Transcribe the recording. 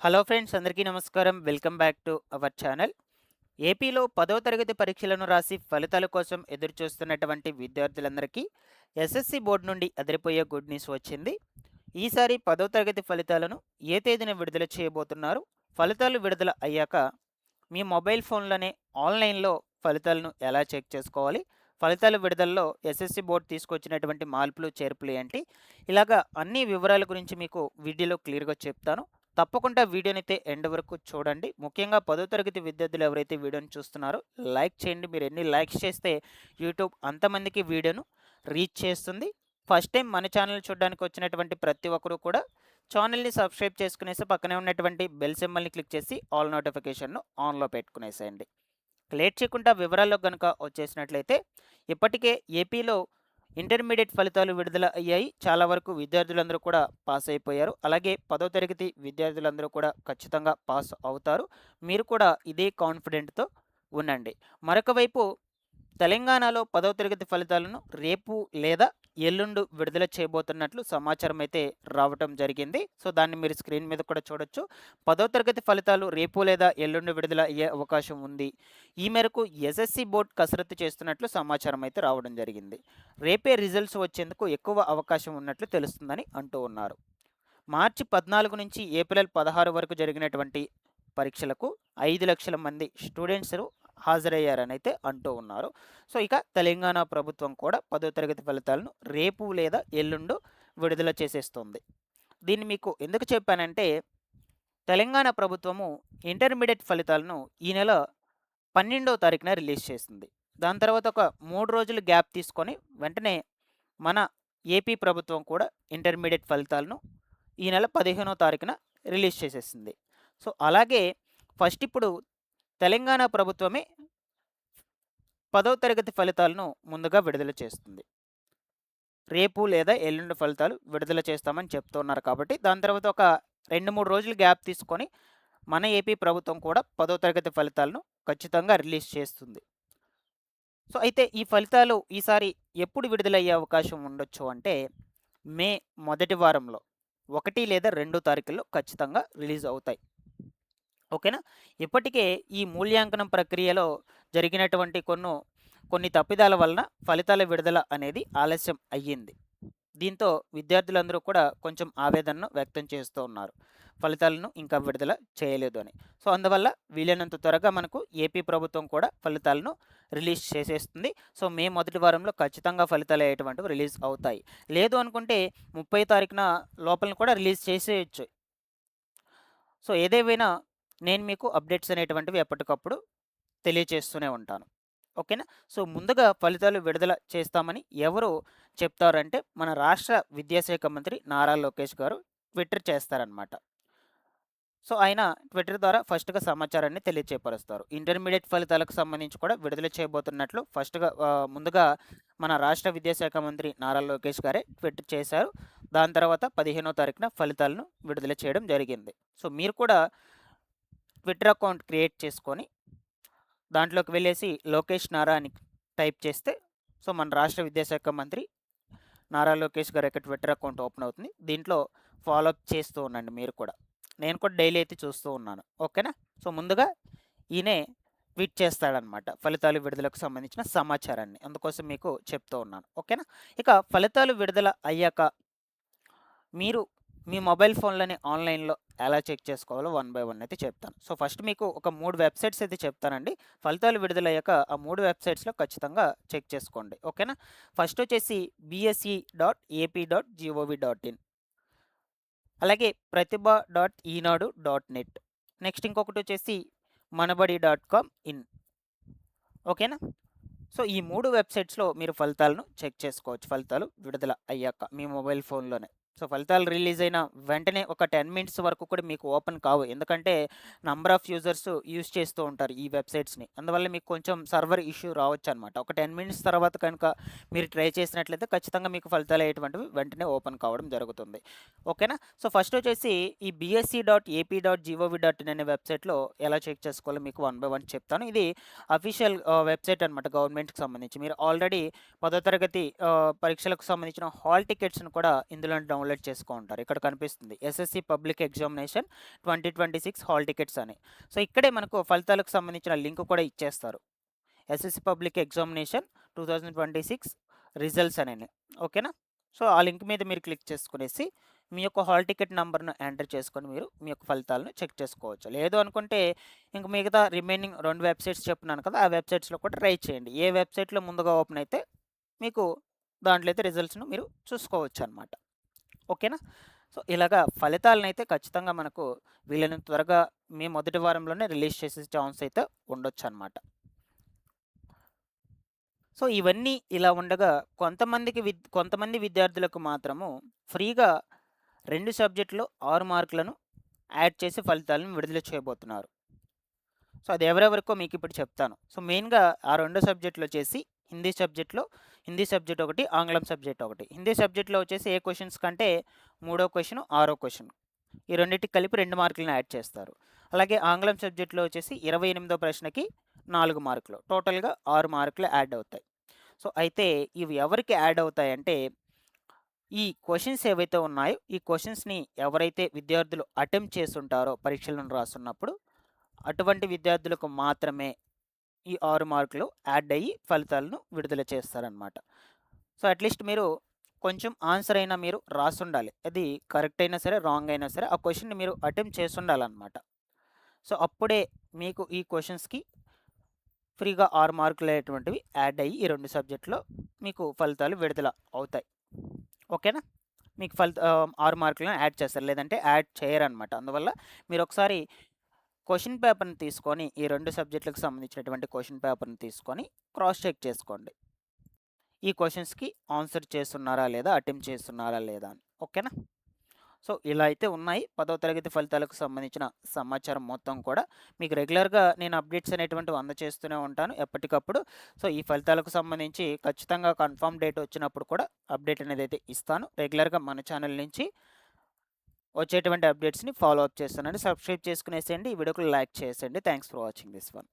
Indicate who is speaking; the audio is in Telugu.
Speaker 1: హలో ఫ్రెండ్స్, అందరికీ నమస్కారం. Welcome back to our channel. ఏపీలో 10వ తరగతి పరీక్షలను రాసి ఫలితాల కోసం ఎదురు చూస్తున్నటువంటి విద్యార్థులందరికీ ఎస్ఎస్సి బోర్డు నుండి అదిరిపోయే గుడ్ న్యూస్ వచ్చింది. ఈసారి 10వ తరగతి ఫలితాలను ఏ తేదీన విడుదల చేయబోతున్నారు? ఫలితాలు విడుదల అయ్యాక మీ మొబైల్ ఫోన్లోనే ఆన్లైన్లో ఫలితాలను ఎలా చెక్ చేసుకోవాలి? ఫలితాల విడుదలలో ఎస్ఎస్సి బోర్డు తీసుకొచ్చినటువంటి మార్పులు చేర్పులు ఏంటి? ఇలాగా అన్ని వివరాల గురించి మీకు వీడియోలో క్లియర్గా చెప్తాను. తప్పకుండా వీడియోనైతే ఎండ్ వరకు చూడండి. ముఖ్యంగా 10వ తరగతి విద్యార్థులు ఎవరైతే వీడియోని చూస్తున్నారో లైక్ చేయండి. మీరు ఎన్ని లైక్స్ చేస్తే యూట్యూబ్ అంతమందికి వీడియోను రీచ్ చేస్తుంది. ఫస్ట్ టైం మన ఛానల్ చూడడానికి వచ్చినటువంటి ప్రతి ఒక్కరూ కూడా ఛానల్ని సబ్స్క్రైబ్ చేసుకునేసి పక్కనే ఉన్నటువంటి బెల్ సింబల్ని క్లిక్ చేసి ఆల్ నోటిఫికేషన్ను ఆన్లో పెట్టుకునేసేయండి. లేట్ చేయకుండా వివరాల్లో కనుక వచ్చేసినట్లయితే ఇప్పటికే ఏపీలో ఇంటర్మీడియట్ ఫలితాలు విడుదల అయ్యాయి. చాలా వరకు విద్యార్థులందరూ కూడా పాస్ అయిపోయారు. అలాగే 10వ తరగతి విద్యార్థులందరూ కూడా ఖచ్చితంగా పాస్ అవుతారు. మీరు కూడా ఇదే కాన్ఫిడెంట్‌తో ఉండండి. మరొక వైపు తెలంగాణలో 10వ తరగతి ఫలితాలను రేపు లేదా ఎల్లుండి విడుదల చేయబోతున్నట్లు సమాచారం అయితే రావటం జరిగింది. సో, దాన్ని మీరు స్క్రీన్ మీద కూడా చూడొచ్చు. 10వ తరగతి ఫలితాలు రేపు లేదా ఎల్లుండి విడుదల అయ్యే అవకాశం ఉంది. ఈ మేరకు ఎస్ఎస్సి బోర్డు కసరత్తు చేస్తున్నట్లు సమాచారం అయితే రావడం జరిగింది. రేపే రిజల్ట్స్ వచ్చేందుకు ఎక్కువ అవకాశం ఉన్నట్లు తెలుస్తుందని అంటూ ఉన్నారు. మార్చి 14 నుంచి ఏప్రిల్ 16 వరకు జరిగినటువంటి పరీక్షలకు 5,00,000 మంది స్టూడెంట్స్ హాజరయ్యారని అయితే అంటూ ఉన్నారు. సో, ఇక తెలంగాణ ప్రభుత్వం కూడా 10వ తరగతి ఫలితాలను రేపు లేదా ఎల్లుండు విడుదల చేసేస్తుంది. దీన్ని మీకు ఎందుకు చెప్పానంటే, తెలంగాణ ప్రభుత్వము ఇంటర్మీడియట్ ఫలితాలను ఈ నెల 12వ తారీఖున రిలీజ్ చేసింది. దాని తర్వాత ఒక 3 రోజులు గ్యాప్ తీసుకొని వెంటనే మన ఏపీ ప్రభుత్వం కూడా ఇంటర్మీడియట్ ఫలితాలను ఈ నెల 15వ తారీఖున రిలీజ్ చేసేసింది. సో, అలాగే ఫస్ట్ ఇప్పుడు తెలంగాణ ప్రభుత్వమే 10వ తరగతి ఫలితాలను ముందుగా విడుదల చేస్తుంది. రేపు లేదా ఎల్లుండి ఫలితాలు విడుదల చేస్తామని చెప్తున్నారు కాబట్టి దాని తర్వాత ఒక 2-3 రోజులు గ్యాప్ తీసుకొని మన ఏపీ ప్రభుత్వం కూడా 10వ తరగతి ఫలితాలను ఖచ్చితంగా రిలీజ్ చేస్తుంది. సో, అయితే ఈ ఫలితాలు ఈసారి ఎప్పుడు విడుదలయ్యే అవకాశం ఉండొచ్చు అంటే మే మొదటి వారంలో 1 లేదా 2 తారీఖుల్లో ఖచ్చితంగా రిలీజ్ అవుతాయి. ఓకేనా? ఇప్పటికే ఈ మూల్యాంకనం ప్రక్రియలో జరిగినటువంటి కొన్ని తప్పిదాల వలన ఫలితాల విడుదల అనేది ఆలస్యం అయ్యింది. దీంతో విద్యార్థులందరూ కూడా కొంచెం ఆవేదనను వ్యక్తం చేస్తూ ఉన్నారు. ఫలితాలను ఇంకా విడుదల చేయలేదు అని. సో, అందువల్ల వీలైనంత త్వరగా మనకు ఏపీ ప్రభుత్వం కూడా ఫలితాలను రిలీజ్ చేసేస్తుంది. సో, మే మొదటి వారంలో ఖచ్చితంగా ఫలితాలు అయ్యేటువంటివి రిలీజ్ అవుతాయి. లేదు అనుకుంటే 30 తారీఖున లోపల కూడా రిలీజ్ చేసేయొచ్చు. సో, ఏదేమైనా నేను మీకు అప్డేట్స్ అనేటువంటివి ఎప్పటికప్పుడు తెలియచేస్తూనే ఉంటాను. ఓకేనా? సో, ముందుగా ఫలితాలు విడుదల చేస్తామని ఎవరు చెప్తారంటే మన రాష్ట్ర విద్యాశాఖ మంత్రి నారా లోకేష్ గారు ట్విట్టర్ చేస్తారనమాట. సో, ఆయన ట్విట్టర్ ద్వారా ఫస్ట్‌గా సమాచారాన్ని తెలియచేయపరుస్తారు. ఇంటర్మీడియట్ ఫలితాలకు సంబంధించి కూడా విడుదల చేయబోతున్నట్లు ముందుగా మన రాష్ట్ర విద్యాశాఖ మంత్రి నారా లోకేష్ గారే ట్విట్ చేశారు. దాని తర్వాత 15వ తారీఖున ఫలితాలను విడుదల చేయడం జరిగింది. సో, మీరు కూడా ట్విట్టర్ అకౌంట్ క్రియేట్ చేసుకొని దాంట్లోకి వెళ్ళేసి లోకేష్ నారా అని టైప్ చేస్తే సో, మన రాష్ట్ర విద్యాశాఖ మంత్రి నారా లోకేష్ గారి యొక్క ట్విట్టర్ అకౌంట్ ఓపెన్ అవుతుంది. దీంట్లో ఫాలో అప్ చేస్తూ ఉండండి మీరు కూడా. నేను కూడా డైలీ అయితే చూస్తూ ఉన్నాను. ఓకేనా? సో, ముందుగా ఈయనే ట్వీట్ చేస్తాడనమాట ఫలితాలు విడుదలకు సంబంధించిన సమాచారాన్ని. అందుకోసం మీకు చెప్తూ ఉన్నాను. ఓకేనా? ఇక ఫలితాలు విడుదల అయ్యాక మీరు మీ మొబైల్ ఫోన్‌లోనే ఆన్‌లైన్‌లో ఎలా చెక్ చేసుకోవాలో వన్ బై వన్ అయితే చెప్తాను. సో, ఫస్ట్ మీకు ఒక 3 వెబ్‌సైట్స్ అయితే చెప్తానండి. ఫలితాలు విడుదలయ్యాక ఆ 3 వెబ్‌సైట్స్‌లో ఖచ్చితంగా చెక్ చేసుకోండి. ఓకేనా? ఫస్ట్ వచ్చేసి bse.ap.gov.in, అలాగే ప్రతిభ.ఈనాడు.నెట్, నెక్స్ట్ ఇంకొకటి వచ్చేసి మనబడి.com.in. ఓకేనా? సో, ఈ 3 వెబ్‌సైట్స్‌లో మీరు ఫలితాలను చెక్ చేసుకోవచ్చు. ఫలితాలు విడుదల అయ్యాక మీ మొబైల్ ఫోన్‌లోనే. సో, ఫలితాలు రిలీజ్ అయిన వెంటనే ఒక 10 మినిట్స్ వరకు కూడా మీకు ఓపెన్ కావు. ఎందుకంటే నంబర్ ఆఫ్ యూజర్స్ యూజ్ చేస్తూ ఉంటారు ఈ వెబ్‌సైట్స్‌ని. అందువల్ల మీకు కొంచెం సర్వర్ ఇష్యూ రావచ్చనమాట. ఒక 10 మినిట్స్ తర్వాత కనుక మీరు ట్రై చేసినట్లయితే ఖచ్చితంగా మీకు ఫలితాలు అయ్యేటువంటివి వెంటనే ఓపెన్ కావడం జరుగుతుంది. ఓకేనా? సో, ఫస్ట్ వచ్చేసి ఈ bse.ap.gov.in అనే వెబ్‌సైట్‌లో ఎలా చెక్ చేసుకోవాలో మీకు వన్ బై వన్ చెప్తాను. ఇది అఫీషియల్ వెబ్‌సైట్ అనమాట గవర్నమెంట్‌కి సంబంధించి. మీరు ఆల్రెడీ 10వ తరగతి పరీక్షలకు సంబంధించిన హాల్ టికెట్స్‌ని కూడా ఇందులో డౌన్లోడ్ ఉంటారు. ఇక్కడ కనిపిస్తుంది SSC public examination 2026 hall tickets అని. సో ఇక్కడే మనకు ఫలితాలకు సంబంధించిన లింక్ కూడా ఇచ్చేస్తారు. ఎస్ఎస్సి పబ్లిక్ ఎగ్జామినేషన్ 2026 రిజల్ట్స్ అని, ఓకేనా. సో ఆ లింక్ మీద మీరు క్లిక్ చేసుకునేసి మీ యొక్క హాల్ టికెట్ నెంబర్ను ఎంటర్ చేసుకొని మీరు మీ యొక్క ఫలితాలను చెక్ చేసుకోవచ్చు. లేదు అనుకుంటే ఇంక మిగతా రిమైనింగ్ 2 వెబ్సైట్స్ చెప్తున్నాను కదా, ఆ వెబ్సైట్స్లో కూడా ట్రై చేయండి. ఏ వెబ్సైట్లో ముందుగా ఓపెన్ అయితే మీకు దాంట్లో అయితే రిజల్ట్స్ను మీరు చూసుకోవచ్చు అనమాట, ఓకేనా. సో ఇలాగా ఫలితాలను అయితే ఖచ్చితంగా మనకు వీలైనంత త్వరగా మీ మొదటి వారంలోనే రిలీజ్ చేసే ఛాన్స్ అయితే ఉండొచ్చు అనమాట. సో ఇవన్నీ ఇలా ఉండగా కొంతమంది విద్యార్థులకు మాత్రము ఫ్రీగా 2 సబ్జెక్టులో 6 మార్కులను యాడ్ చేసి ఫలితాలను విడుదల చేయబోతున్నారు. సో అది ఎవరెవరికో మీకు ఇప్పుడు చెప్తాను. సో మెయిన్గా ఆ 2 సబ్జెక్టులు వచ్చేసి హిందీ సబ్జెక్ట్ ఒకటి, ఆంగ్లం సబ్జెక్ట్ ఒకటి. హిందీ సబ్జెక్ట్లో వచ్చేసి ఏ క్వశ్చన్స్ కంటే 3వ క్వశ్చన్ 6వ క్వశ్చన్ ఈ రెండింటికి కలిపి 2 మార్కులను యాడ్ చేస్తారు. అలాగే ఆంగ్లం సబ్జెక్ట్లో వచ్చేసి 28వ ప్రశ్నకి 4 మార్కులు, టోటల్గా 6 మార్కులు యాడ్ అవుతాయి. సో అయితే ఇవి ఎవరికి యాడ్ అవుతాయంటే ఈ క్వశ్చన్స్ ఏవైతే ఉన్నాయో ఈ క్వశ్చన్స్ని ఎవరైతే విద్యార్థులు అటెంప్ట్ చేస్తుంటారో పరీక్షలను రాస్తున్నప్పుడు అటువంటి విద్యార్థులకు మాత్రమే ఈ 6 మార్కులు యాడ్ అయ్యి ఫలితాలను విడుదల చేస్తారనమాట. సో అట్లీస్ట్ మీరు కొంచెం ఆన్సర్ అయినా మీరు రాసుండాలి. అది కరెక్ట్ అయినా సరే రాంగ్ అయినా సరే ఆ క్వశ్చన్ని మీరు అటెంప్ట్ చేసి ఉండాలన్నమాట. సో అప్పుడే మీకు ఈ క్వశ్చన్స్కి ఫ్రీగా 6 మార్కులు అనేటువంటివి యాడ్ అయ్యి ఈ 2 సబ్జెక్టులో మీకు ఫలితాలు విడుదల అవుతాయి, ఓకేనా. మీకు 6 మార్కులను యాడ్ చేస్తారు, లేదంటే యాడ్ చేయరనమాట. అందువల్ల మీరు ఒకసారి క్వశ్చన్ పేపర్ని తీసుకొని ఈ 2 సబ్జెక్టులకు సంబంధించినటువంటి క్వశ్చన్ పేపర్ని తీసుకొని క్రాస్ చెక్ చేసుకోండి. ఈ క్వశ్చన్స్కి ఆన్సర్ చేస్తున్నారా లేదా, అటెంప్ట్ చేస్తున్నారా లేదా అని, ఓకేనా. సో ఇలా అయితే ఉన్నాయి 10వ తరగతి ఫలితాలకు సంబంధించిన సమాచారం మొత్తం కూడా మీకు రెగ్యులర్గా నేను అప్డేట్స్ అనేటువంటివి అందజేస్తూనే ఉంటాను ఎప్పటికప్పుడు. సో ఈ ఫలితాలకు సంబంధించి ఖచ్చితంగా కన్ఫర్మ్ డేట్ వచ్చినప్పుడు కూడా అప్డేట్ అనేది అయితే ఇస్తాను. రెగ్యులర్గా మన ఛానల్ నుంచి వచ్చేటువంటి అప్డేట్స్ని ఫాలో అప్ చేస్తానండి. సబ్స్క్రైబ్ చేసుకునేసేయండి, ఈ వీడియోకి లైక్ చేసేయండి. Thanks for watching this one.